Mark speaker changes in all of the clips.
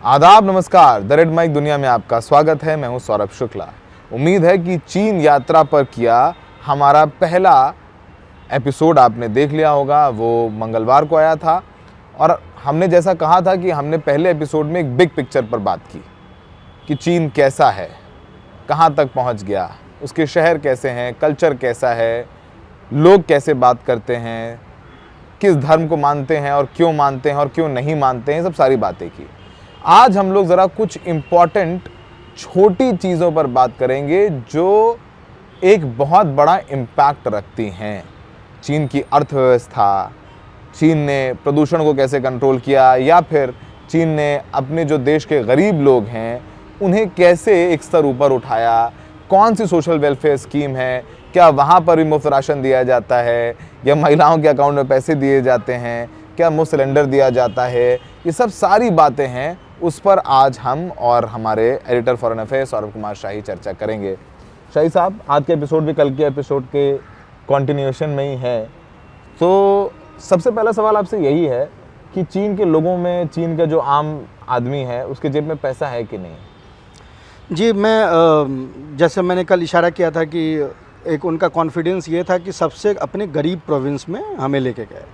Speaker 1: आदाब, नमस्कार। The red mic दुनिया में आपका स्वागत है। मैं हूं सौरभ शुक्ला। उम्मीद है कि चीन यात्रा पर किया हमारा पहला एपिसोड आपने देख लिया होगा। वो मंगलवार को आया था और हमने जैसा कहा था कि हमने पहले एपिसोड में एक बिग पिक्चर पर बात की कि चीन कैसा है, कहाँ तक पहुँच गया, उसके शहर कैसे हैं, कल्चर कैसा है, लोग कैसे बात करते हैं, किस धर्म को मानते हैं और क्यों नहीं मानते हैं, सब सारी बातें की। आज हम लोग ज़रा कुछ इम्पॉर्टेंट छोटी चीज़ों पर बात करेंगे जो एक बहुत बड़ा इम्पैक्ट रखती हैं। चीन की अर्थव्यवस्था, चीन ने प्रदूषण को कैसे कंट्रोल किया, या फिर चीन ने अपने जो देश के गरीब लोग हैं उन्हें कैसे एक स्तर ऊपर उठाया, कौन सी सोशल वेलफेयर स्कीम है, क्या वहाँ पर भी मुफ्त राशन दिया जाता है या महिलाओं के अकाउंट में पैसे दिए जाते हैं, क्या मुफ्त सिलेंडर दिया जाता है, ये सब सारी बातें हैं। उस पर आज हम और हमारे editor foreign affairs Saurabh Kumar Shahi चर्चा करेंगे। शाही साहब, आज के एपिसोड भी कल के एपिसोड के कंटिन्यूएशन में ही है। तो सबसे पहला सवाल आपसे यही है कि चीन के लोगों में, चीन का जो आम आदमी है उसके जेब में पैसा है कि नहीं?
Speaker 2: जी, मैं जैसे मैंने कल इशारा किया था कि एक उनका कॉन्फिडेंस ये था कि सबसे अपने गरीब प्रोविंस में हमें लेके गए,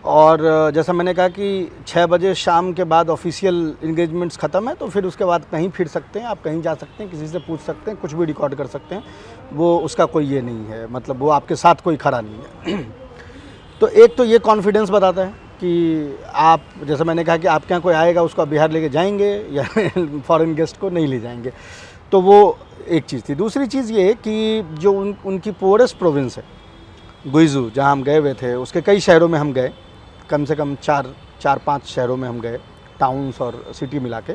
Speaker 2: और जैसा मैंने कहा कि 6 बजे शाम के बाद ऑफिशियल इंगेजमेंट्स ख़त्म है, तो फिर उसके बाद कहीं फिर सकते हैं, आप कहीं जा सकते हैं, किसी से पूछ सकते हैं, कुछ भी रिकॉर्ड कर सकते हैं। वो उसका कोई ये नहीं है, मतलब वो आपके साथ कोई खड़ा नहीं है। तो एक तो ये कॉन्फिडेंस बताता है कि आप, जैसे मैंने कहा कि आपके यहाँ कोई आएगा उसको आप बिहार लेके जाएंगे या फॉरेन गेस्ट को नहीं ले जाएंगे, तो वो एक चीज़ थी। दूसरी चीज़ ये कि जो उनकी पोरेस्ट प्रोविंस है गुइजू, जहाँ हम गए हुए थे, उसके कई शहरों में हम गए, कम से कम 4-5 शहरों में हम गए, टाउन्स और सिटी मिला के।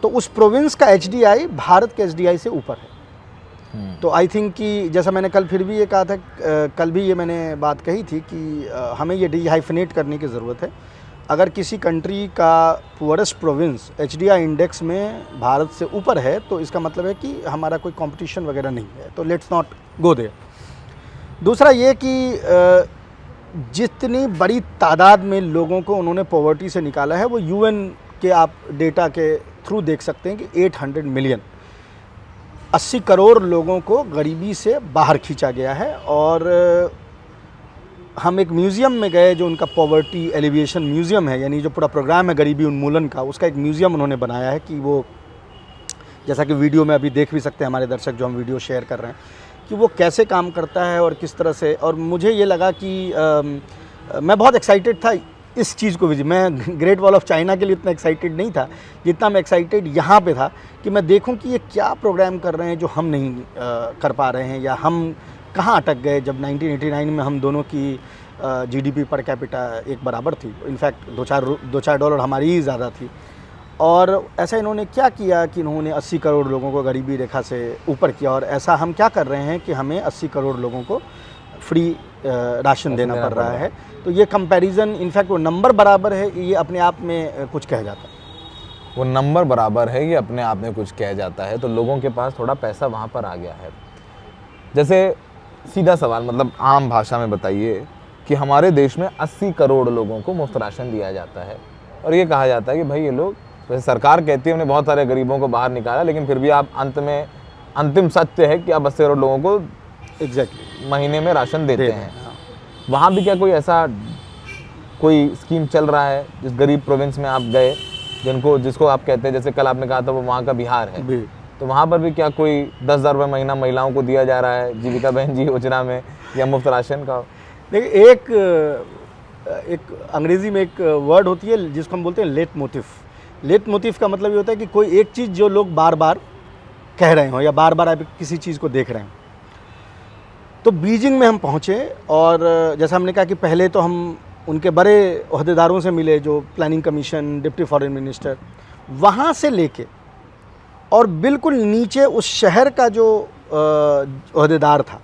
Speaker 2: तो उस प्रोविंस का एचडीआई भारत के एचडीआई से ऊपर है। तो आई थिंक कि जैसा मैंने कल फिर भी ये कहा था, कल भी ये मैंने बात कही थी कि हमें ये डीहाइफिनेट करने की ज़रूरत है। अगर किसी कंट्री का पुअरेस्ट प्रोविंस एचडीआई इंडेक्स में भारत से ऊपर है तो इसका मतलब है कि हमारा कोई कंपटीशन वगैरह नहीं है, तो लेट्स नॉट गो देयर। दूसरा ये कि जितनी बड़ी तादाद में लोगों को उन्होंने पॉवर्टी से निकाला है, वो यूएन के आप डेटा के थ्रू देख सकते हैं कि 800 मिलियन 80 करोड़ लोगों को गरीबी से बाहर खींचा गया है। और हम एक म्यूज़ियम में गए जो उनका पॉवर्टी एलिविएशन म्यूज़ियम है, यानी जो पूरा प्रोग्राम है गरीबी उन्मूलन का, उसका एक म्यूज़ियम उन्होंने बनाया है कि वो, जैसा कि वीडियो में अभी देख भी सकते हैं हमारे दर्शक जो हम वीडियो शेयर कर रहे हैं, कि वो कैसे काम करता है और किस तरह से। और मुझे ये लगा कि मैं बहुत एक्साइटेड था इस चीज़ को भी। मैं ग्रेट वॉल ऑफ चाइना के लिए इतना एक्साइटेड नहीं था जितना मैं एक्साइटेड यहाँ पे था कि मैं देखूँ कि ये क्या प्रोग्राम कर रहे हैं जो हम नहीं कर पा रहे हैं, या हम कहाँ अटक गए जब 1989 में हम दोनों की जीडीपी पर कैपिटा एक बराबर थी। इनफैक्ट 2-4 डॉलर हमारी ही ज़्यादा थी। और ऐसा इन्होंने क्या किया कि इन्होंने 80 करोड़ लोगों को गरीबी रेखा से ऊपर किया, और ऐसा हम क्या कर रहे हैं कि हमें 80 करोड़ लोगों को फ्री राशन देना पड़ रहा है। तो ये कंपैरिजन, इनफैक्ट वो नंबर बराबर है, ये अपने आप में कुछ कह जाता है।
Speaker 1: वो नंबर बराबर है, ये अपने आप में कुछ कह जाता है। तो लोगों के पास थोड़ा पैसा वहाँ पर आ गया है। जैसे सीधा सवाल, मतलब आम भाषा में बताइए कि हमारे देश में 80 करोड़ लोगों को मुफ्त राशन दिया जाता है, और ये कहा जाता है कि भाई ये लोग, वैसे सरकार कहती है हमने बहुत सारे गरीबों को बाहर निकाला, लेकिन फिर भी आप अंत में अंतिम सत्य है कि आप 80 करोड़ लोगों को
Speaker 2: एग्जैक्टली
Speaker 1: महीने में राशन देते हैं। वहाँ भी क्या कोई ऐसा कोई स्कीम चल रहा है जिस गरीब प्रोविंस में आप गए, जिसको आप कहते हैं, जैसे कल आपने कहा था वो वहाँ का बिहार है, तो वहाँ पर भी क्या कोई 10,000 रुपये महीना महिलाओं को दिया जा रहा है जीविका बहन जी योजना में, या मुफ्त राशन का?
Speaker 2: देखिए, एक अंग्रेज़ी में एक वर्ड होती है जिसको हम बोलते हैं लेट मोटिव। लेट मोटिव का मतलब ये होता है कि कोई एक चीज़ जो लोग बार बार कह रहे हो या बार बार आप किसी चीज़ को देख रहे हैं। तो बीजिंग में हम पहुँचे, और जैसा हमने कहा कि पहले तो हम उनके बड़े ओहदेदारों से मिले, जो planning commission, deputy foreign minister, वहाँ से लेके और बिल्कुल नीचे उस शहर का जो ओहदेदार था,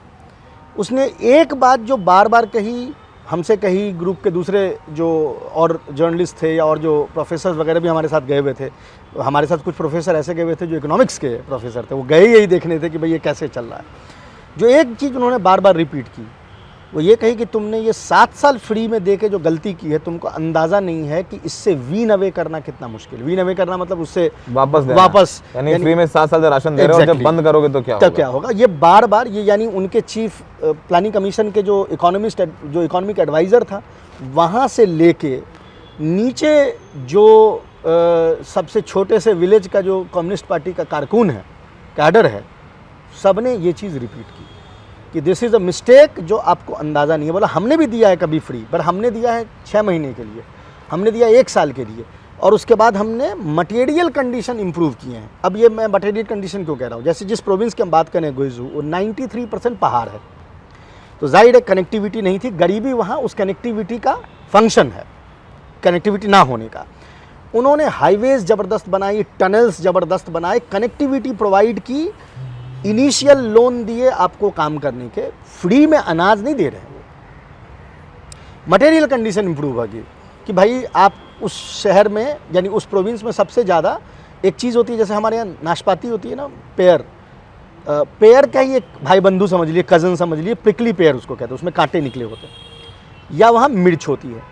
Speaker 2: उसने एक बात जो बार बार कही, हमसे कही, ग्रुप के दूसरे जो और जर्नलिस्ट थे या और जो प्रोफेसर वगैरह भी हमारे साथ गए हुए थे। हमारे साथ कुछ प्रोफेसर ऐसे गए हुए थे जो इकोनॉमिक्स के प्रोफेसर थे, वो गए यही देखने थे कि भाई ये कैसे चल रहा है। जो एक चीज़ उन्होंने बार बार रिपीट की वो ये कही कि तुमने ये 7 साल फ्री में दे के जो गलती की है, तुमको अंदाज़ा नहीं है कि इससे वीन अवे करना कितना मुश्किल। वीन अवे करना मतलब उससे वापस
Speaker 1: यानी फ्री में 7 साल से राशन दे रहे हो, जब बंद करोगे तो क्या
Speaker 2: होगा। ये बार बार ये यानी उनके चीफ प्लानिंग कमीशन के जो इकोनॉमिक एडवाइज़र था, वहाँ से लेके नीचे जो सबसे छोटे से विलेज का जो कम्युनिस्ट पार्टी का कारकुन है, कैडर है, सब ने ये चीज़ रिपीट की कि दिस इज़ अ मिस्टेक, जो आपको अंदाज़ा नहीं है। बोला हमने भी दिया है कभी फ्री, पर हमने दिया है 6 महीने के लिए, हमने दिया 1 साल के लिए, और उसके बाद हमने मटेरियल कंडीशन इंप्रूव किए हैं। अब ये मैं मटेरियल कंडीशन क्यों कह रहा हूँ, जैसे जिस प्रोविंस की हम बात करें गुइजू, वो 93% पहाड़ है, तो जाहिर है कनेक्टिविटी नहीं थी। गरीबी वहाँ उस कनेक्टिविटी का फंक्शन है, कनेक्टिविटी ना होने का। उन्होंने हाईवेज ज़बरदस्त बनाई, टनल्स ज़बरदस्त बनाए, कनेक्टिविटी प्रोवाइड की, इनिशियल लोन दिए आपको काम करने के, फ्री में अनाज नहीं दे रहे हैं वो। मटेरियल कंडीशन इंप्रूव होगी कि भाई आप उस शहर में यानी उस प्रोविंस में सबसे ज़्यादा एक चीज़ होती है, जैसे हमारे यहाँ नाशपाती होती है ना, पेयर, पेयर का ही एक भाई बंधु समझ लिए, कज़न समझ लिए, प्रिकली पेयर उसको कहते हैं, उसमें कांटे निकले होते हैं, या वहाँ मिर्च होती है।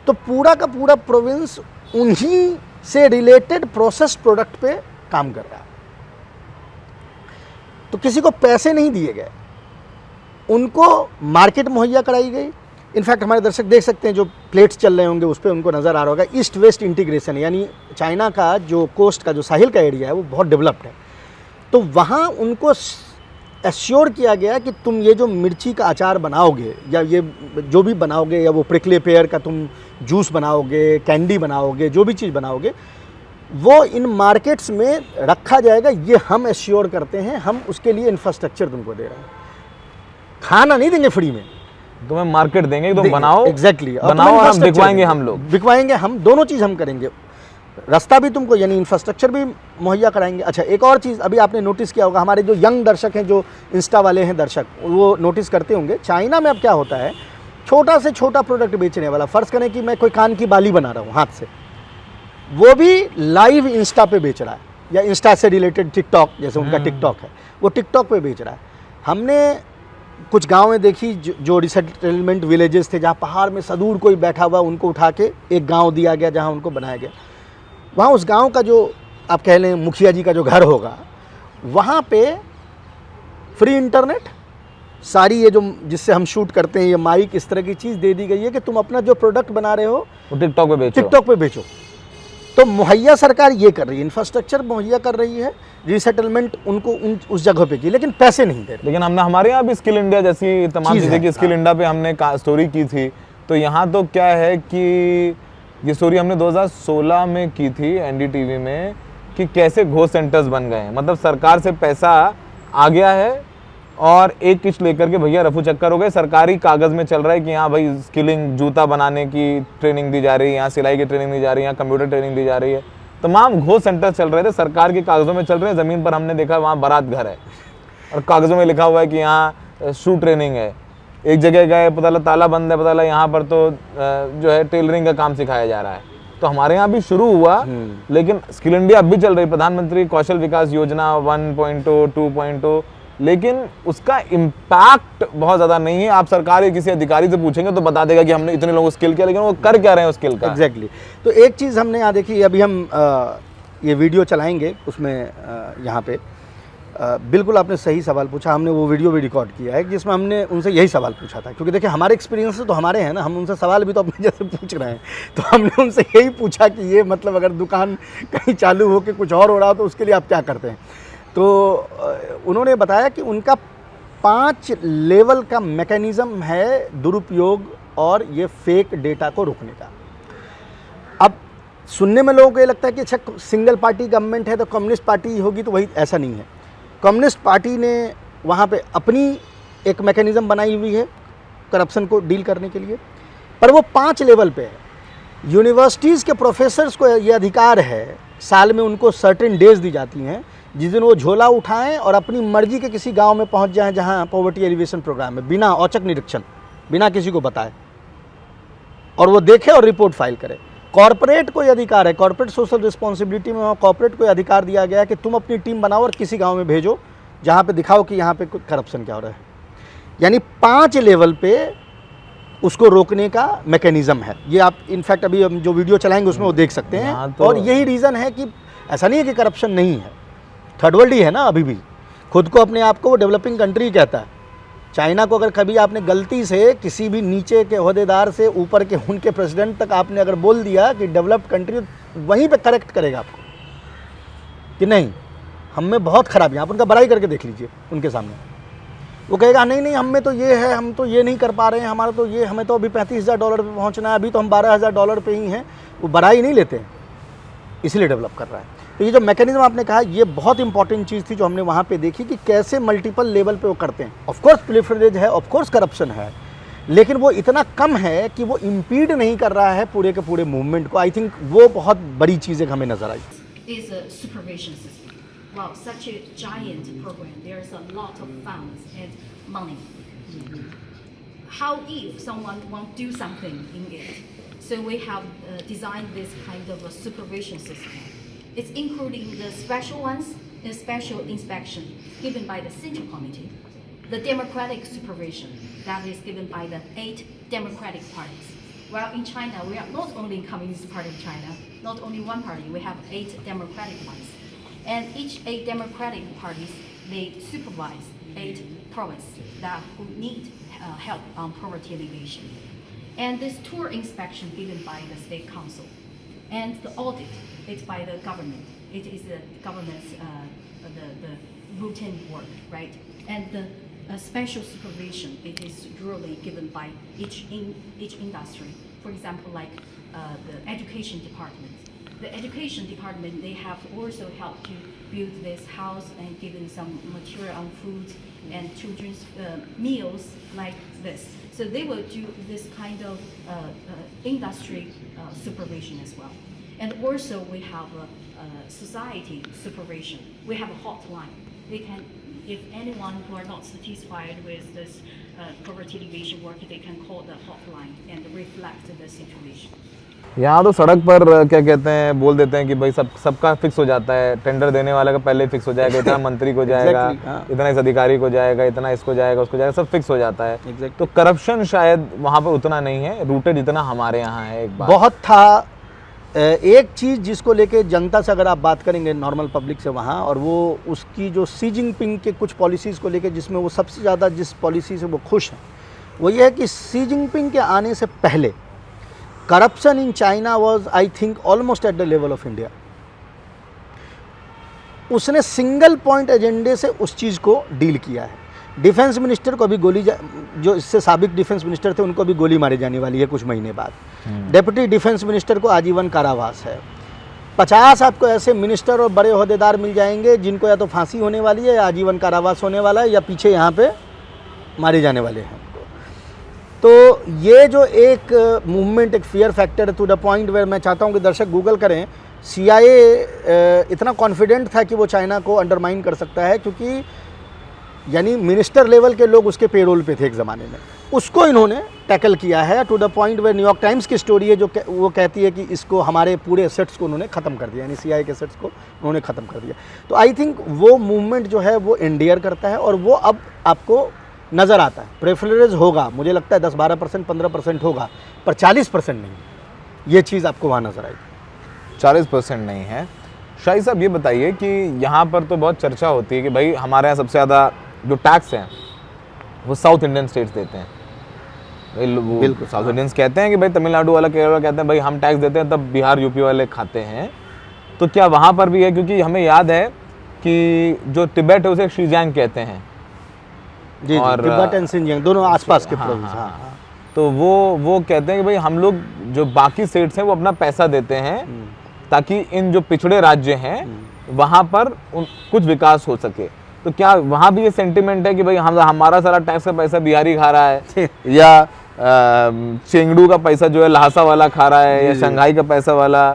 Speaker 2: तो पूरा का पूरा प्रोविंस उन्हीं से रिलेटेड प्रोसेस प्रोडक्ट पे काम कर रहा है। तो किसी को पैसे नहीं दिए गए, उनको मार्केट मुहैया कराई गई। इनफैक्ट हमारे दर्शक देख सकते हैं, जो प्लेट्स चल रहे होंगे उस पर उनको नज़र आ रहा होगा, ईस्ट वेस्ट इंटीग्रेशन, यानी चाइना का जो कोस्ट का जो साहिल का एरिया है वो बहुत डेवलप्ड है। तो वहाँ उनको एश्योर किया गया कि तुम ये जो मिर्ची का अचार बनाओगे, या ये जो भी बनाओगे, या वो प्रिकले पेयर का तुम जूस बनाओगे, कैंडी बनाओगे, जो भी चीज़ बनाओगे, वो इन मार्केट्स में रखा जाएगा, ये हम एश्योर करते हैं, हम उसके लिए इंफ्रास्ट्रक्चर तुमको दे रहे हैं। खाना नहीं देंगे फ्री में,
Speaker 1: तुम्हें मार्केट देंगे, तुम बनाओ,
Speaker 2: एग्जैक्टली,
Speaker 1: बनाओ और हम बिकवाएंगे, हम लोग
Speaker 2: बिकवाएंगे, हम दोनों चीज़ हम करेंगे, रास्ता भी तुमको यानी इंफ्रास्ट्रक्चर भी मुहैया कराएंगे। अच्छा, एक और चीज़ अभी आपने नोटिस किया होगा, हमारे जो यंग दर्शक हैं, जो इंस्टा वाले हैं दर्शक, वो नोटिस करते होंगे, चाइना में अब क्या होता है, छोटा से छोटा प्रोडक्ट बेचने वाला, फ़र्ज़ करें कि मैं कोई कान की बाली बना रहा हूँ हाथ से, वो भी लाइव इंस्टा पे बेच रहा है, या इंस्टा से रिलेटेड टिकटॉक, जैसे उनका टिकटॉक है, वो टिकटॉक पे बेच रहा है। हमने कुछ गाँव में देखी जो रिसेटलमेंट विलेजेस थे, जहाँ पहाड़ में सदूर कोई बैठा हुआ, उनको उठा के एक गाँव दिया गया, जहाँ उनको बनाया गया। वहाँ उस गांव का जो आप कह लें मुखिया जी का जो घर होगा, वहाँ पे फ्री इंटरनेट, सारी ये जो जिससे हम शूट करते हैं, ये माइक, इस तरह की चीज़ दे दी गई है कि तुम अपना जो प्रोडक्ट बना रहे हो
Speaker 1: वो टिकटॉक पे बेचो।
Speaker 2: तो मुहैया सरकार ये कर रही है, इंफ्रास्ट्रक्चर मुहैया कर रही है, रिसेटलमेंट उनको उस जगह पे की, लेकिन पैसे नहीं दे रहे।
Speaker 1: लेकिन हमने हमारे यहाँ भी स्किल इंडिया जैसी तमाम चीज़ें की, स्किल इंडिया पे हमने स्टोरी की थी। तो यहाँ तो क्या है कि ये स्टोरी हमने 2016 में की थी एनडीटीवी में, कि कैसे घोस्ट सेंटर्स बन गए हैं। मतलब सरकार से पैसा आ गया है और एक किस्त लेकर के भैया रफू चक्कर हो गए। सरकारी कागज़ में चल रहा है कि यहाँ भाई स्किलिंग, जूता बनाने की ट्रेनिंग दी जा रही है, यहाँ सिलाई की ट्रेनिंग दी जा रही है, यहाँ कंप्यूटर ट्रेनिंग दी जा रही है। तमाम घोस्ट सेंटर्स चल रहे थे, सरकार के कागज़ों में चल रहे हैं। ज़मीन पर हमने देखा वहाँ बारात घर है और कागज़ों में लिखा हुआ है कि यहाँ शू ट्रेनिंग है। एक जगह गए, पता लगा ताला बंद है, पता लगा यहाँ पर तो जो है टेलरिंग का काम सिखाया जा रहा है। तो हमारे यहाँ भी शुरू हुआ, लेकिन स्किल इंडिया अब भी चल रही, प्रधानमंत्री कौशल विकास योजना 1.0, 2.0, लेकिन उसका इम्पैक्ट बहुत ज़्यादा नहीं है। आप सरकार के किसी अधिकारी से पूछेंगे तो बता देगा कि हमने इतने लोगों को स्किल किया, लेकिन वो कर क्या रहे हैं उस स्किल का।
Speaker 2: एग्जैक्टली। तो एक चीज़ हमने यहाँ देखी, अभी हम ये वीडियो चलाएंगे, उसमें यहाँ पे बिल्कुल आपने सही सवाल पूछा। हमने वो वीडियो भी रिकॉर्ड किया है जिसमें हमने उनसे यही सवाल पूछा था, क्योंकि देखिए हमारे एक्सपीरियंस तो हमारे हैं ना, हम उनसे सवाल भी तो अपने जैसे पूछ रहे हैं। तो हमने उनसे यही पूछा कि ये मतलब अगर दुकान कहीं चालू हो के कुछ और हो रहा हो तो उसके लिए आप क्या करते हैं। तो उन्होंने बताया कि उनका 5 लेवल का मैकेनिज़्म है दुरुपयोग और ये फेक डेटा को रोकने का। अब सुनने में लोगों को ये लगता है कि अच्छा सिंगल पार्टी गवर्नमेंट है तो कम्युनिस्ट पार्टी होगी, तो वही, ऐसा नहीं है। कम्युनिस्ट पार्टी ने वहाँ पे अपनी एक मैकेनिज़्म बनाई हुई है करप्शन को डील करने के लिए, पर वो 5 लेवल पे है। यूनिवर्सिटीज़ के प्रोफेसर्स को ये अधिकार है, साल में उनको सर्टेन डेज दी जाती हैं जिस दिन वो झोला उठाएं और अपनी मर्जी के किसी गांव में पहुंच जाएं जहां पॉवर्टी एलिवेशन प्रोग्राम है, बिना औचक निरीक्षण, बिना किसी को बताए, और वो देखे और रिपोर्ट फाइल करे। कॉर्पोरेट को ये अधिकार है, कॉर्पोरेट सोशल रिस्पॉन्सिबिलिटी में कॉर्पोरेट को अधिकार दिया गया है कि तुम अपनी टीम बनाओ और किसी गांव में भेजो जहां पे दिखाओ कि यहाँ पे करप्शन क्या हो रहा है। यानी 5 लेवल पे उसको रोकने का मैकेनिज्म है। ये आप इनफैक्ट अभी हम जो वीडियो चलाएंगे उसमें वो देख सकते हैं।
Speaker 1: यहाँ तो-
Speaker 2: और यही रीज़न है कि ऐसा नहीं है कि करप्शन नहीं है, थर्ड वर्ल्ड ही है ना अभी भी, खुद को अपने आप को वो डेवलपिंग कंट्री कहता है। चाइना को अगर कभी आपने गलती से किसी भी नीचे के ओहदेदार से ऊपर के उनके प्रेसिडेंट तक आपने अगर बोल दिया कि डेवलप्ड कंट्री, वहीं पे करेक्ट करेगा आपको कि नहीं हम में बहुत खराबी है। आप उनका बड़ाई करके देख लीजिए उनके सामने, वो कहेगा नहीं नहीं हम में तो ये है, हम तो ये नहीं कर पा रहे हैं, हमारा तो ये, हमें तो अभी $35,000 पे पहुंचना है, अभी तो हम $12,000 पे ही हैं। वो बड़ाई नहीं लेते हैं, इसलिए डेवलप कर रहा है। तो ये जो मैकेनिज्म आपने कहा, ये बहुत इंपॉर्टेंट चीज़ थी जो हमने वहाँ पे देखी कि कैसे मल्टीपल लेवल पे वो करते हैं। ऑफकोर्स प्रिविलेज है, ऑफकोर्स करप्शन है, लेकिन वो इतना कम है कि वो इम्पीड नहीं कर रहा है पूरे के पूरे मूवमेंट को। आई थिंक वो बहुत बड़ी चीज़ एक हमें नजर आई।
Speaker 3: is a supervision system. Wow, such a giant program. There's a lot of funds and money. How if someone wants to do something in it? So we have designed this kind of a supervision system. It's including the special ones, the special inspection given by the Central Committee, the democratic supervision that is given by the 8 democratic parties. Well, in China, we are not only Communist Party of China, not only one party, we have 8 democratic parties. And each 8 democratic parties, they supervise 8 provinces that who need help on poverty alleviation. And this tour inspection given by the State Council. And the audit, it's by the government. It is the government's the routine work, right? And the special supervision, it is really given by each industry. For example, like the education department. The education department, they have also helped to build this house and given some material on food and children's meals like this. So they will do this kind of industry supervision as well. And also we have a society supervision. We have a hotline. They can, if anyone who are not satisfied with this poverty alleviation work, they can call the hotline and reflect the situation.
Speaker 1: यहाँ तो सड़क पर क्या कहते हैं, बोल देते हैं कि भाई सबका फिक्स हो जाता है, टेंडर देने वाले का पहले फिक्स हो जाएगा, इतना मंत्री को जाएगा, इतना इस अधिकारी को जाएगा, इतना इसको जाएगा, उसको जाएगा, सब फिक्स हो जाता है। तो करप्शन शायद वहाँ पर उतना नहीं है रूटेड जितना हमारे यहाँ है। एक बात
Speaker 2: बहुत था। एक चीज़ जिसको लेके जनता से अगर आप बात करेंगे नॉर्मल पब्लिक से वहाँ, और वो उसकी जो सी जिनपिंग के कुछ पॉलिसीज़ को लेके जिसमें वो सबसे ज़्यादा जिस पॉलिसी से वो खुश हैं, वो ये है कि सी जिनपिंग के आने से पहले corruption in China was I think almost at the level of India. उसने सिंगल पॉइंट एजेंडे से उस चीज़ को डील किया है। डिफेंस मिनिस्टर को अभी जो इससे साबिक डिफेंस मिनिस्टर थे उनको भी गोली मारी जाने वाली है कुछ महीने बाद। डेप्यूटी डिफेंस मिनिस्टर को आजीवन कारावास है। 50 आपको ऐसे मिनिस्टर और बड़े ओहदेदार मिल जाएंगे जिनको या तो फांसी होने वाली है या आजीवन कारावास होने वाला है या पीछे यहाँ पे मारे जाने वाले हैं। तो ये जो एक मूवमेंट, एक fear factor to the point where मैं चाहता हूँ कि दर्शक गूगल करें, CIA इतना कॉन्फिडेंट था कि वो चाइना को अंडरमाइन कर सकता है, क्योंकि यानी मिनिस्टर लेवल के लोग उसके पेरोल पे थे एक ज़माने में, उसको इन्होंने टैकल किया है to the point where New York Times की स्टोरी है जो वो कहती है कि इसको हमारे पूरे एसेट्स को उन्होंने ख़त्म कर दिया, यानी CIA के एसेट्स को उन्होंने ख़त्म कर दिया। तो आई थिंक वो मूवमेंट जो है वो एंडियर करता है और वो अब आपको नज़र आता है। प्रेफरेंस होगा, मुझे लगता है 10-12%, 15% होगा, पर 40% नहीं। ये चीज़ आपको वहाँ नज़र आएगी।
Speaker 1: 40% नहीं है। शाही साहब ये बताइए कि यहाँ पर तो बहुत चर्चा होती है कि भाई हमारे यहाँ सबसे ज़्यादा जो टैक्स हैं वो साउथ इंडियन स्टेट्स देते हैं। बिल्कुल, साउथ इंडियंस कहते हैं कि भाई तमिलनाडु वाला, केरल वाला कहते हैं भाई हम टैक्स देते हैं, तब बिहार यूपी वाले खाते हैं। तो क्या वहाँ पर भी है? क्योंकि हमें याद है कि जो तिब्बत है उसे शीजियांग कहते हैं
Speaker 2: जी, और तिब्बत एंड शिनजियांग दोनों आसपास के प्रोविंस।
Speaker 1: हाँ। तो वो कहते हैं कि भाई हम लोग जो बाकी स्टेट्स हैं वो अपना पैसा देते हैं ताकि इन जो पिछड़े राज्य हैं वहाँ पर कुछ विकास हो सके। तो क्या वहाँ भी ये सेंटिमेंट है कि भाई हमारा सारा टैक्स का पैसा बिहारी खा रहा है या चेंगडू का पैसा जो है लहासा वाला खा रहा है या शंघाई का पैसा वाला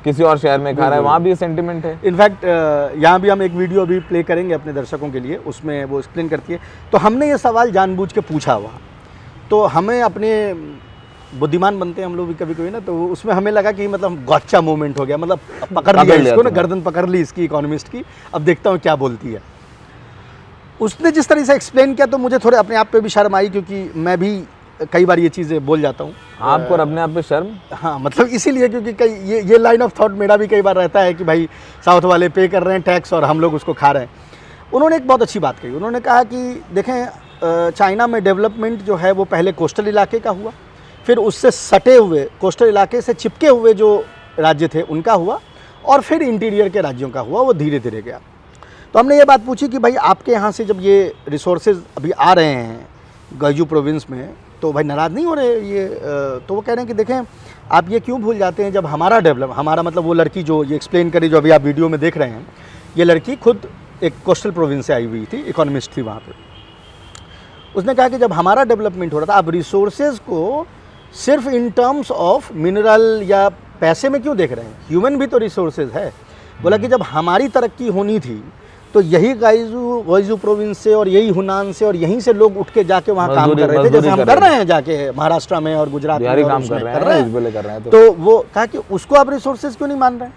Speaker 1: किसी और शहर में खा रहा है? वहाँ भी ये सेंटिमेंट है।
Speaker 2: इनफैक्ट यहाँ भी हम एक वीडियो अभी प्ले करेंगे अपने दर्शकों के लिए, उसमें वो एक्सप्लेन करती है। तो हमने ये सवाल जानबूझ के पूछा वहाँ, तो हमें अपने बुद्धिमान बनते हैं हम लोग भी कभी कभी ना, तो उसमें हमें लगा कि मतलब गॉचा मोमेंट हो गया, मतलब पकड़ लिया इसको ना, गर्दन पकड़ ली इसकी इकोनॉमिस्ट की। अब देखता हूँ क्या बोलती है। उसने जिस तरह से एक्सप्लेन किया तो मुझे थोड़े अपने आप पे भी शर्म आई, क्योंकि मैं भी कई बार ये चीज़ें बोल जाता हूँ।
Speaker 1: आपको और अपने आप पे शर्म?
Speaker 2: हाँ, मतलब इसीलिए क्योंकि कई ये लाइन ऑफ थॉट मेरा भी कई बार रहता है कि भाई साउथ वाले पे कर रहे हैं टैक्स और हम लोग उसको खा रहे हैं। उन्होंने एक बहुत अच्छी बात कही। उन्होंने कहा कि देखें, चाइना में डेवलपमेंट जो है वो पहले कोस्टल इलाके का हुआ, फिर उससे सटे हुए कोस्टल इलाके से चिपके हुए जो राज्य थे उनका हुआ, और फिर इंटीरियर के राज्यों का हुआ, वो धीरे धीरे गया। तो हमने ये बात पूछी कि भाई आपके यहाँ से जब ये रिसोर्सेज अभी आ रहे हैं गैजू प्रोविंस में, तो भाई नाराज़ नहीं हो रहे ये? तो वो कह रहे हैं कि देखें, आप ये क्यों भूल जाते हैं, जब हमारा मतलब वो लड़की जो ये एक्सप्लेन करी, जो अभी आप वीडियो में देख रहे हैं, ये लड़की खुद एक कोस्टल प्रोविंस से आई हुई थी, इकोनॉमिस्ट थी वहाँ पे। उसने कहा कि जब हमारा डेवलपमेंट हो रहा था, आप रिसोर्सेज को सिर्फ इन टर्म्स ऑफ मिनरल या पैसे में क्यों देख रहे हैं? ह्यूमन भी तो रिसोर्सेज है। बोला कि जब हमारी तरक्की होनी थी तो यही गैजू प्रोविंस से और यही हुनान से और यहीं से लोग उठ के जाके वहाँ काम कर रहे थे, जैसे हम कर रहे हैं जाके महाराष्ट्र में और गुजरात में
Speaker 1: काम कर रहे हैं।
Speaker 2: तो वो कहा कि उसको आप रिसोर्सेज क्यों नहीं मान रहे हैं?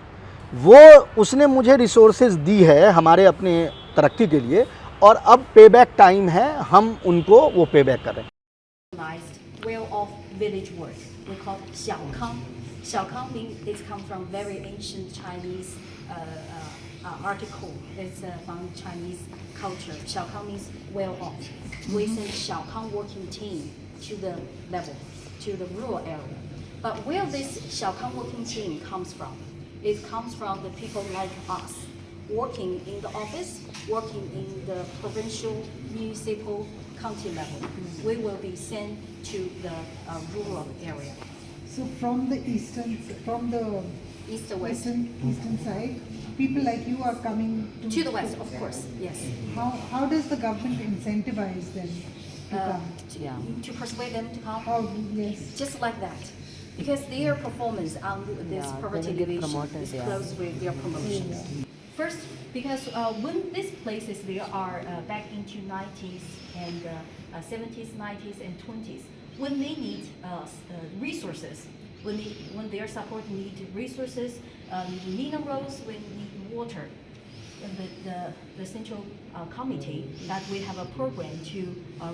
Speaker 2: वो उसने मुझे रिसोर्सेज दी है हमारे अपने तरक्की के लिए, और अब पे बैक टाइम है, हम उनको वो पे बैक कर रहे हैं।
Speaker 3: Well of village word we call 小康. 小康 means it's come from very ancient Chinese article. It's from Chinese culture. 小康 means well off. We send 小康 working team to the level, to the rural area. But where this 小康 working team comes from? It comes from the people like us, working in the office, working in the provincial, municipal, county level. We will be sent to the rural area.
Speaker 4: So from the east to west eastern side, people like you are coming
Speaker 3: To the west, of course, yes.
Speaker 4: How does the government incentivize them to come?
Speaker 3: To persuade them to come,
Speaker 4: How yes.
Speaker 3: just like that. Because their performance on this poverty alleviation is close with their promotion. First, because when these places there are back into 90s and 70s, 90s and 20s, when they need resources, when their support need resources, need minerals, when need water, the central committee that we have a program to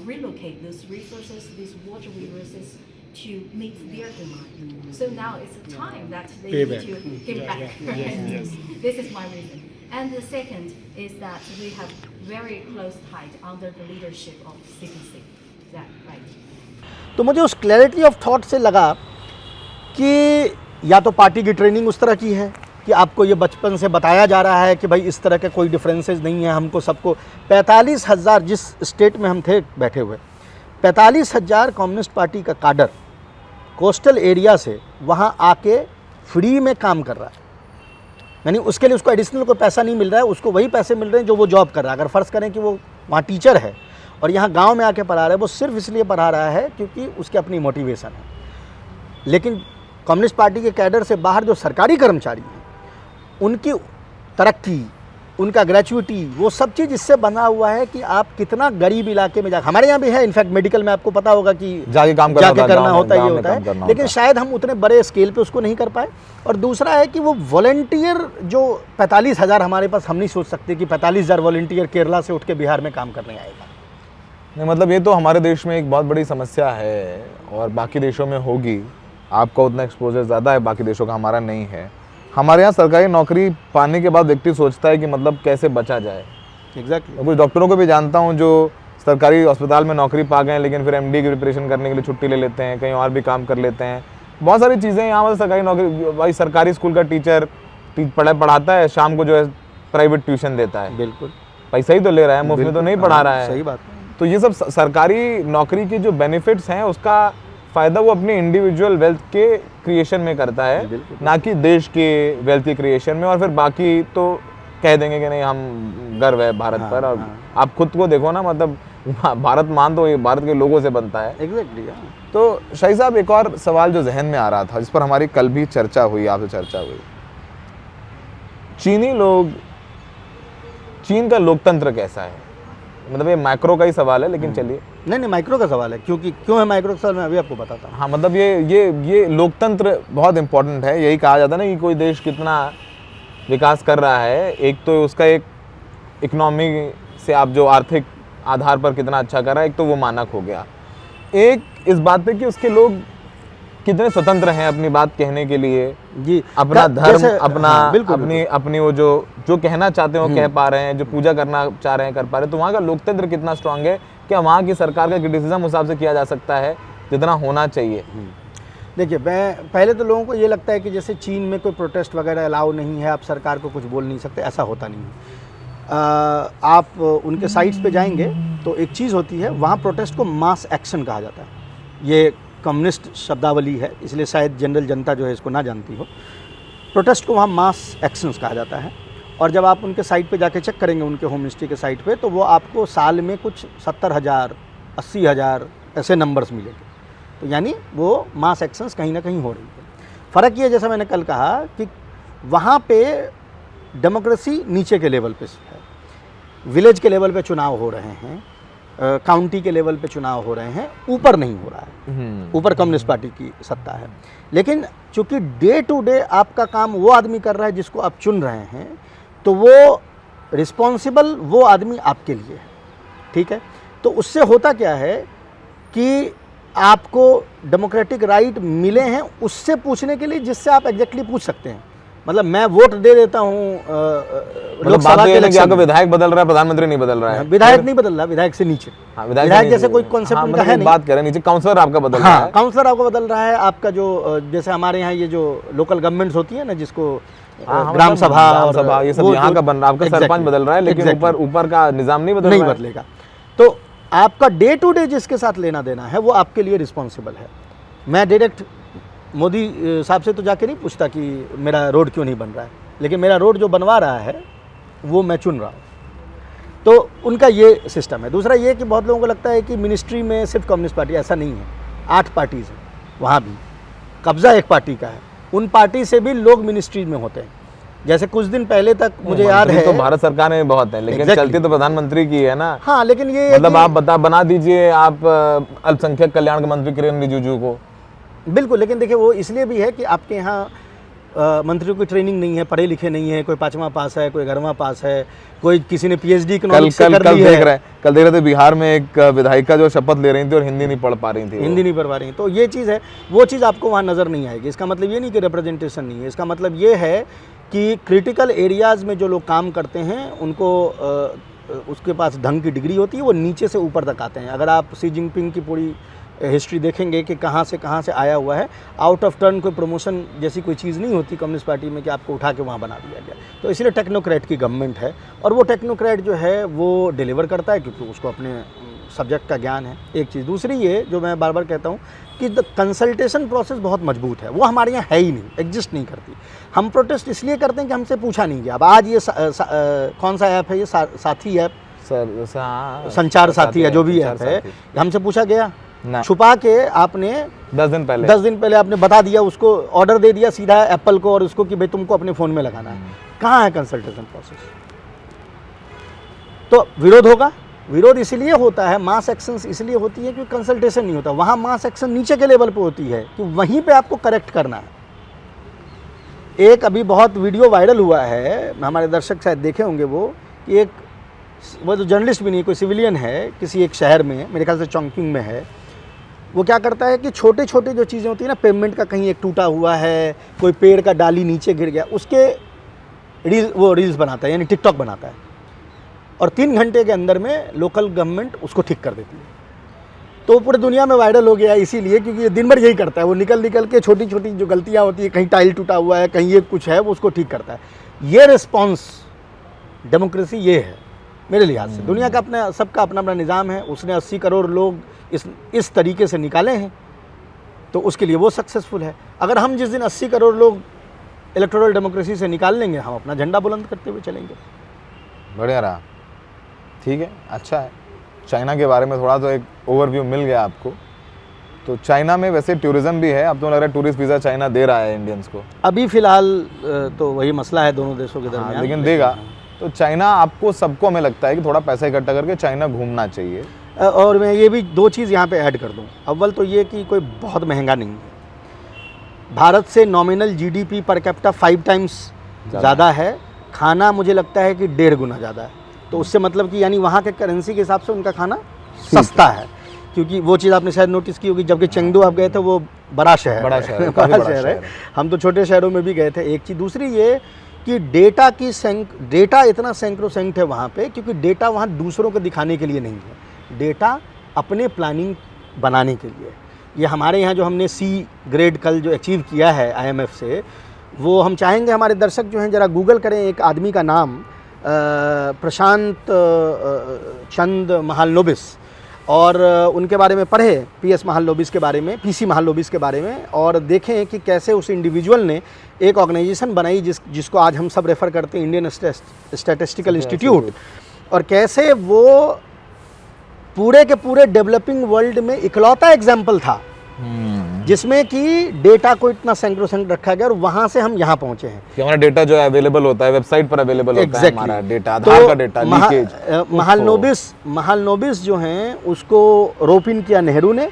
Speaker 3: relocate those resources, these water resources, to meet their demand. So now it's a time that they need to give back. This is my reason. And the second is that we have very close ties under the leadership of CPC. Is that right?
Speaker 2: तो मुझे उस clarity of thought से लगा कि या तो party की training उस तरह की है कि आपको ये बचपन से बताया जा रहा है कि भाई इस तरह के कोई डिफरेंसेस नहीं है, हमको सबको 45,000 जिस स्टेट में हम थे बैठे हुए, 45,000 कम्युनिस्ट पार्टी का काडर कोस्टल एरिया से वहाँ आके फ्री में काम कर रहा है। यानी उसके लिए उसको एडिशनल कोई पैसा नहीं मिल रहा है, उसको वही पैसे मिल रहे हैं जो वो जॉब कर रहा है। अगर फ़र्ज़ करें कि वो वहाँ टीचर है और यहाँ गांव में आके पढ़ा रहा है, वो सिर्फ इसलिए पढ़ा रहा है क्योंकि उसकी अपनी मोटिवेशन है। लेकिन कम्युनिस्ट पार्टी के कैडर से बाहर जो सरकारी कर्मचारी हैं, उनकी तरक्की, उनका ग्रेचुइटी, वो सब चीज़ इससे बना हुआ है कि आप कितना गरीब इलाके में जा, हमारे यहाँ भी है इनफैक्ट मेडिकल में आपको पता होगा कि
Speaker 1: जाके
Speaker 2: करना होता है, ये होता है, लेकिन शायद हम उतने बड़े स्केल पे उसको नहीं कर पाए। और दूसरा है कि वो वॉलंटियर जो 45,000 हमारे पास, हम नहीं सोच सकते कि 45,000 वॉलंटियर केरला से उठ के बिहार में काम करने आएगा।
Speaker 1: नहीं, मतलब ये तो हमारे देश में एक बहुत बड़ी समस्या है और बाकी देशों में होगी। आपका उतना एक्सपोजर ज़्यादा है बाकी देशों का, हमारा नहीं है। हमारे यहाँ सरकारी नौकरी पाने के बाद व्यक्ति सोचता है कि मतलब कैसे बचा जाए।
Speaker 2: एग्जैक्टली।
Speaker 1: कुछ डॉक्टरों को भी जानता हूँ जो सरकारी अस्पताल में नौकरी पा गए, लेकिन फिर एमडी की प्रिपरेशन करने के लिए छुट्टी ले लेते हैं, कहीं और भी काम कर लेते हैं। बहुत सारी चीज़ें यहाँ पर सरकारी नौकरी, भाई सरकारी स्कूल का टीचर पढ़ाता है, शाम को जो है प्राइवेट ट्यूशन देता है,
Speaker 2: बिल्कुल
Speaker 1: पैसा ही तो ले रहा है, मुफ्त में तो नहीं पढ़ा रहा है।
Speaker 2: सही बात।
Speaker 1: तो ये सब सरकारी नौकरी के जो बेनिफिट्स हैं उसका फ़ायदा वो अपनी इंडिविजुअल वेल्थ के क्रिएशन में करता है, ना कि देश के वेल्थ के क्रिएशन में। और फिर बाकी तो कह देंगे कि नहीं हम गर्व है भारत पर। और आप खुद को देखो ना, मतलब भारत मान तो भारत के लोगों से बनता है।
Speaker 2: एग्जैक्टली।
Speaker 1: तो शाही साहब, एक और सवाल जो जहन में आ रहा था, जिस पर हमारी कल भी चर्चा हुई, आपसे चर्चा हुई, चीन का लोकतंत्र कैसा है? मतलब ये माइक्रो का ही सवाल है, लेकिन चलिए।
Speaker 2: नहीं, माइक्रो का सवाल है, क्योंकि क्यों है माइक्रो का सवाल, मैं अभी आपको बताता हूँ।
Speaker 1: हाँ, मतलब ये लोकतंत्र बहुत इंपॉर्टेंट है। यही कहा जाता है ना कि कोई देश कितना विकास कर रहा है, एक तो उसका एक इकोनॉमी से आप जो आर्थिक आधार पर कितना अच्छा कर रहा है, एक तो वो मानक हो गया। एक इस बात पे कि उसके लोग कितने स्वतंत्र हैं अपनी बात कहने के लिए,
Speaker 2: जी
Speaker 1: अपना धर्म,
Speaker 2: जैसे-
Speaker 1: अपना
Speaker 2: हाँ, बिल्कुल,
Speaker 1: अपनी अपनी वो जो कहना चाहते हैं वो कह पा रहे हैं, जो पूजा करना चाह रहे हैं कर पा रहे हैं। तो वहाँ का लोकतंत्र कितना स्ट्रांग है, क्या वहाँ की सरकार का क्रिटिसिज्म उस हिसाब से किया जा सकता है जितना होना चाहिए?
Speaker 2: देखिए, मैं पहले तो लोगों को ये लगता है कि जैसे चीन में कोई प्रोटेस्ट वगैरह अलाउ नहीं है, आप सरकार को कुछ बोल नहीं सकते, ऐसा होता नहीं है। आप उनके साइट्स पे जाएंगे तो एक चीज़ होती है, वहाँ प्रोटेस्ट को मास एक्शन कहा जाता है। ये कम्युनिस्ट शब्दावली है, इसलिए शायद जनरल जनता जो है इसको ना जानती हो। प्रोटेस्ट को वहाँ मास एक्शंस कहा जाता है। और जब आप उनके साइट पे जाके चेक करेंगे, उनके होम मिनिस्ट्री के साइट पे, तो वो आपको साल में कुछ 70,000 80,000 ऐसे नंबर्स मिलेंगे। तो यानी वो मास एक्शंस कहीं ना कहीं हो रही है। फ़र्क ये, जैसा मैंने कल कहा, कि वहाँ पे डेमोक्रेसी नीचे के लेवल पे है। विलेज के लेवल पे चुनाव हो रहे हैं, काउंटी के लेवल पे चुनाव हो रहे हैं, ऊपर नहीं हो रहा है। ऊपर कम्युनिस्ट पार्टी की सत्ता है। लेकिन चूंकि डे टू डे आपका काम वो आदमी कर रहा है जिसको आप चुन रहे हैं, तो वो रिस्पॉन्सिबल वो आदमी आपके लिए है। ठीक है, तो उससे होता क्या है कि आपको डेमोक्रेटिक राइट मिले हैं उससे पूछने के लिए, जिससे आप एग्जैक्टली पूछ सकते हैं। मतलब मैं वोट दे देता हूँ लोकसभा के इलेक्शन में,
Speaker 1: विधायक बदल रहा है, प्रधानमंत्री नहीं बदल रहा है।
Speaker 2: विधायक नहीं बदल रहा, विधायक से नीचे।
Speaker 1: हाँ,
Speaker 2: विधायक जैसे कोई कॉन्सेप्ट उनका है नहीं।
Speaker 1: बात करें नीचे, काउंसलर आपका बदल रहा
Speaker 2: हाँ,
Speaker 1: है।
Speaker 2: काउंसलर आपका बदल रहा है। आपका जो जैसे हमारे यहाँ ये जो लोकल गवर्नमेंट्स होती है ना, जिसको ग्राम सभा
Speaker 1: ये सब यहाँ का बन रहा है, आपका सरपंच बदल रहा है, लेकिन ऊपर का निजाम नहीं बदल रहा है।
Speaker 2: बदलेगा। तो आपका डे टू डे जिसके साथ लेना देना है वो आपके लिए रिस्पॉन्सिबल है। मैं डायरेक्ट मोदी साहब से तो जाके नहीं पूछता कि मेरा रोड क्यों नहीं बन रहा है, लेकिन मेरा रोड जो बनवा रहा है वो मैं चुन रहा हूँ। तो उनका ये सिस्टम है। दूसरा ये कि बहुत लोगों को लगता है कि मिनिस्ट्री में सिर्फ कम्युनिस्ट पार्टी, ऐसा नहीं है। 8 पार्टीज़ हैं, वहाँ भी कब्जा एक पार्टी का है। उन पार्टी से भी लोग मिनिस्ट्री में होते हैं। जैसे कुछ दिन पहले तक मुझे याद है,
Speaker 1: तो भारत सरकार में बहुत है, लेकिन चलती तो प्रधानमंत्री की है ना।
Speaker 2: हाँ, लेकिन ये
Speaker 1: मतलब आप बना दीजिए आप अल्पसंख्यक कल्याण के मंत्री किरेन रिजिजू को। बिल्कुल,
Speaker 2: लेकिन देखिए वो इसलिए भी है कि आपके यहाँ मंत्रियों की ट्रेनिंग नहीं है, पढ़े लिखे नहीं है। कोई 5वां पास है, कोई 11वां पास है, कोई किसी ने PhD इकोनॉमिक्स से कर ली है।
Speaker 1: कल देख रहे थे बिहार में एक विधायिका जो शपथ ले रही थी और हिंदी नहीं पढ़ पा रही थी।
Speaker 2: हिंदी नहीं पढ़ पा रही। तो ये चीज़ है, वो चीज़ आपको वहाँ नज़र नहीं आएगी। इसका मतलब ये नहीं कि रिप्रेजेंटेशन नहीं है। इसका मतलब ये है कि क्रिटिकल एरियाज़ में जो लोग काम करते हैं उनको उसके पास ढंग की डिग्री होती है, वो नीचे से ऊपर तक आते हैं। अगर आप शी जिनपिंग की पूरी हिस्ट्री देखेंगे कि कहाँ से आया हुआ है, आउट ऑफ टर्न कोई प्रमोशन जैसी कोई चीज़ नहीं होती कम्युनिस्ट पार्टी में कि आपको उठा के वहाँ बना दिया गया। तो इसलिए टेक्नोक्रेट की गवर्नमेंट है, और वो टेक्नोक्रेट जो है वो डिलीवर करता है क्योंकि उसको अपने सब्जेक्ट का ज्ञान है। एक चीज़। दूसरी ये जो मैं बार बार कहता हूँ कि द कंसल्टेशन प्रोसेस बहुत मजबूत है, वो हमारे यहाँ है ही नहीं, एग्जिस्ट नहीं करती। हम प्रोटेस्ट इसलिए करते हैं कि हमसे पूछा नहीं गया। अब आज ये कौन सा ऐप है, ये साथी ऐप, संचार साथी है, जो भी ऐप है, हमसे पूछा गया? छुपा के आपने 10 दिन पहले आपने बता दिया, उसको ऑर्डर दे दिया सीधा एप्पल को और उसको कि भाई तुमको अपने फ़ोन में लगाना है। कहाँ है कंसल्टेशन प्रोसेस? तो विरोध होगा। विरोध इसलिए होता है, मास एक्शंस इसलिए होती है क्योंकि कंसल्टेशन नहीं होता। वहाँ मास एक्शन नीचे के लेवल पे होती है कि वहीं पे आपको करेक्ट करना है। एक अभी बहुत वीडियो वायरल हुआ है, हमारे दर्शक शायद देखे होंगे, वो कि वो जो जर्नलिस्ट भी नहीं, कोई सिविलियन है किसी एक शहर में, मेरे ख्याल से चौंकिंग में है। वो क्या करता है कि छोटे छोटे जो चीज़ें होती है ना, पेमेंट का कहीं एक टूटा हुआ है, कोई पेड़ का डाली नीचे गिर गया, उसके रील्स बनाता है, यानी टिकटॉक बनाता है, और 3 घंटे के अंदर में लोकल गवर्नमेंट उसको ठीक कर देती है। तो वो पूरी दुनिया में वायरल हो गया इसीलिए क्योंकि ये दिन भर यही करता है। वो निकल के छोटी छोटी जो गलतियाँ होती है, कहीं टाइल टूटा हुआ है, कहीं ये कुछ है, वो उसको ठीक करता है। ये रिस्पॉन्स डेमोक्रेसी ये है मेरे लिहाज से। दुनिया का अपना, सबका अपना अपना निज़ाम है। उसने 80 करोड़ लोग इस तरीके से निकाले हैं, तो उसके लिए वो सक्सेसफुल है। अगर हम जिस दिन 80 करोड़ लोग इलेक्टोरल डेमोक्रेसी से निकाल लेंगे, हम अपना झंडा बुलंद करते हुए चलेंगे।
Speaker 1: बढ़िया रहा, ठीक है, अच्छा है। चाइना के बारे में थोड़ा तो एक ओवरव्यू मिल गया आपको। तो चाइना में वैसे टूरिज्म भी है, अब तो लग रहा है टूरिस्ट वीज़ा चाइना दे रहा है इंडियंस को।
Speaker 2: अभी फ़िलहाल तो वही मसला है दोनों देशों के दरमियान,
Speaker 1: लेकिन देगा। तो चाइना आपको, सबको हमें लगता है कि थोड़ा पैसा इकट्ठा करके चाइना घूमना चाहिए।
Speaker 2: और मैं ये भी 2 चीज़ यहाँ पे ऐड कर दूँ। अव्वल तो ये कि कोई बहुत महंगा नहीं है। भारत से nominal GDP per capita 5 times ज़्यादा है। खाना मुझे लगता है कि 1.5 गुना ज़्यादा है। तो उससे मतलब कि यानी वहाँ के करेंसी के हिसाब से उनका खाना सस्ता है, क्योंकि वो चीज़ आपने शायद नोटिस की होगी, जबकि चेंगडू आप गए थे वो बड़ा शहर
Speaker 1: बड़ा
Speaker 2: है,
Speaker 1: शहर है,
Speaker 2: बड़ा
Speaker 1: काफी बड़ा
Speaker 2: शहर
Speaker 1: शहर
Speaker 2: है।
Speaker 1: है।
Speaker 2: हम तो छोटे शहरों में भी गए थे। एक चीज़, दूसरी ये कि डेटा इतना सैंक्रोसैंक्ट है वहाँ पे, क्योंकि डेटा वहाँ दूसरों को दिखाने के लिए नहीं है, डेटा अपने प्लानिंग बनाने के लिए। ये हमारे यहाँ जो हमने सी ग्रेड कल जो अचीव किया है IMF से, वो हम चाहेंगे हमारे दर्शक जो हैं ज़रा गूगल करें एक आदमी का नाम प्रशांत चंद महालनोबिस, और उनके बारे में पढ़े, PS महालनोबिस के बारे में, PC महालनोबिस के बारे में, और देखें कि कैसे उस इंडिविजुअल ने एक ऑर्गेनाइजेशन बनाई जिसको आज हम सब रेफ़र करते हैं इंडियन स्टैटिस्टिकल इंस्टीट्यूट, और कैसे वो पूरे के पूरे डेवलपिंग वर्ल्ड में इकलौता एग्जाम्पल था जिसमें कि डेटा को इतना सैंक्रोसैंक्ट रखा गया, और वहाँ से हम यहाँ पहुँचे हैं
Speaker 1: कि हमारा डेटा जो है अवेलेबल होता है, वेबसाइट पर अवेलेबल होता है हमारा डेटा, आधार का डेटा, लीकेज।
Speaker 2: महालनोबिस जो हैं उसको रोप इन किया नेहरू ने,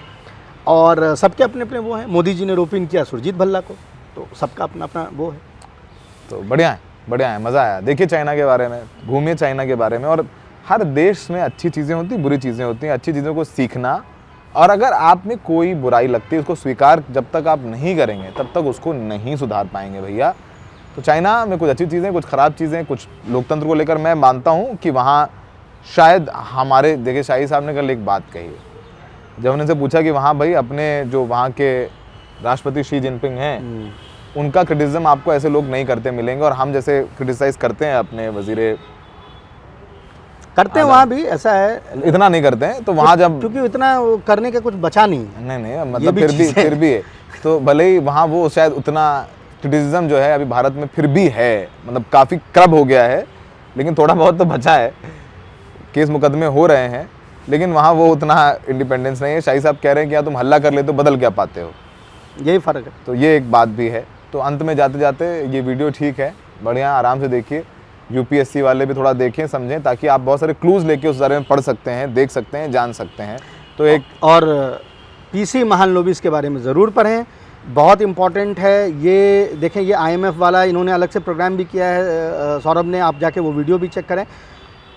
Speaker 2: और सबके अपने अपने वो हैं। मोदी जी ने रोप इन किया सुरजीत भल्ला को, तो सबका अपना अपना वो है।
Speaker 1: तो बढ़िया है, मज़ा आया। देखिए चाइना के बारे में, घूमिए चाइना के बारे में, और हर देश में अच्छी चीज़ें होती हैं, बुरी चीज़ें होती हैं। अच्छी चीज़ों को सीखना, और अगर आप में कोई बुराई लगती है उसको स्वीकार जब तक आप नहीं करेंगे तब तक उसको नहीं सुधार पाएंगे भैया। तो चाइना में कुछ अच्छी चीज़ें, कुछ ख़राब चीज़ें, कुछ लोकतंत्र को लेकर मैं मानता हूँ कि वहाँ शायद हमारे, देखिए शाही साहब ने कल एक बात कही, जब उनसे पूछा कि वहाँ भाई अपने जो वहाँ के राष्ट्रपति शी जिनपिंग हैं उनका क्रिटिसिज्म आपको ऐसे लोग नहीं करते मिलेंगे, और हम जैसे क्रिटिसाइज़ करते हैं अपने वजीरे
Speaker 2: करते हैं, वहाँ भी ऐसा है,
Speaker 1: इतना नहीं करते हैं। तो वहाँ जब,
Speaker 2: क्योंकि इतना करने का कुछ बचा नहीं।
Speaker 1: नहीं मतलब फिर भी है, तो भले ही वहाँ वो शायद उतना क्रिटिसिज्म जो है अभी भारत में फिर भी है, मतलब काफ़ी क्रब हो गया है, लेकिन थोड़ा बहुत तो बचा है, केस मुकदमे हो रहे हैं, लेकिन वहाँ वो उतना इंडिपेंडेंस नहीं है। शाही साहब कह रहे हैं कि या तुम हल्ला कर ले तो बदल क्या पाते हो,
Speaker 2: यही फ़र्क है।
Speaker 1: तो ये एक बात भी है। तो अंत में जाते जाते ये वीडियो ठीक है, बढ़िया, आराम से देखिए। UPSC वाले भी थोड़ा देखें समझें, ताकि आप बहुत सारे क्लूज़ लेके उस बारे में पढ़ सकते हैं, देख सकते हैं, जान सकते हैं। तो एक
Speaker 2: और PC महालनोबिस के बारे में ज़रूर पढ़ें, बहुत इम्पॉर्टेंट है। ये देखें, ये IMF वाला इन्होंने अलग से प्रोग्राम भी किया है, सौरभ ने, आप जाके वो वीडियो भी चेक करें।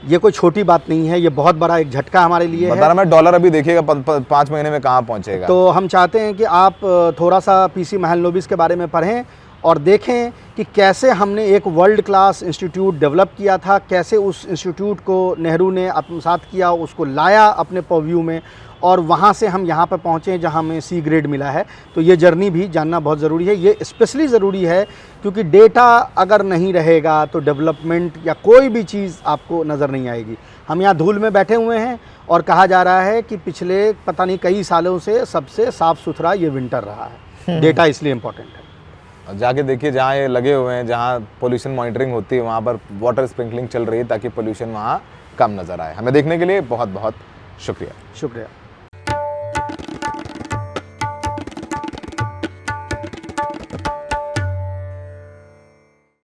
Speaker 2: ये कोई छोटी बात नहीं है, ये बहुत बड़ा एक झटका हमारे लिए
Speaker 1: बता रहा मैं, डॉलर अभी देखिएगा 5 महीने में कहाँ पहुँचेगा।
Speaker 2: तो हम चाहते हैं कि आप थोड़ा सा PC महालनोबिस के बारे में पढ़ें और देखें कि कैसे हमने एक वर्ल्ड क्लास इंस्टीट्यूट डेवलप किया था, कैसे उस इंस्टीट्यूट को नेहरू ने आत्मसात किया, उसको लाया अपने पर्व्यू में, और वहाँ से हम यहाँ पर पहुँचे जहाँ हमें C ग्रेड मिला है। तो ये जर्नी भी जानना बहुत ज़रूरी है। ये स्पेशली ज़रूरी है क्योंकि डेटा अगर नहीं रहेगा तो डेवलपमेंट या कोई भी चीज़ आपको नज़र नहीं आएगी। हम यहाँ धूल में बैठे हुए हैं और कहा जा रहा है कि पिछले पता नहीं कई सालों से सबसे साफ़ सुथरा ये विंटर रहा है। डेटा इसलिए इम्पोर्टेंट है।
Speaker 1: जाके देखिए जहाँ ये लगे हुए हैं, जहाँ पोल्यूशन मॉनिटरिंग होती है, वहाँ पर वाटर स्प्रिंकलिंग चल रही है ताकि पोल्यूशन वहाँ कम नज़र आए। हमें देखने के लिए बहुत बहुत शुक्रिया।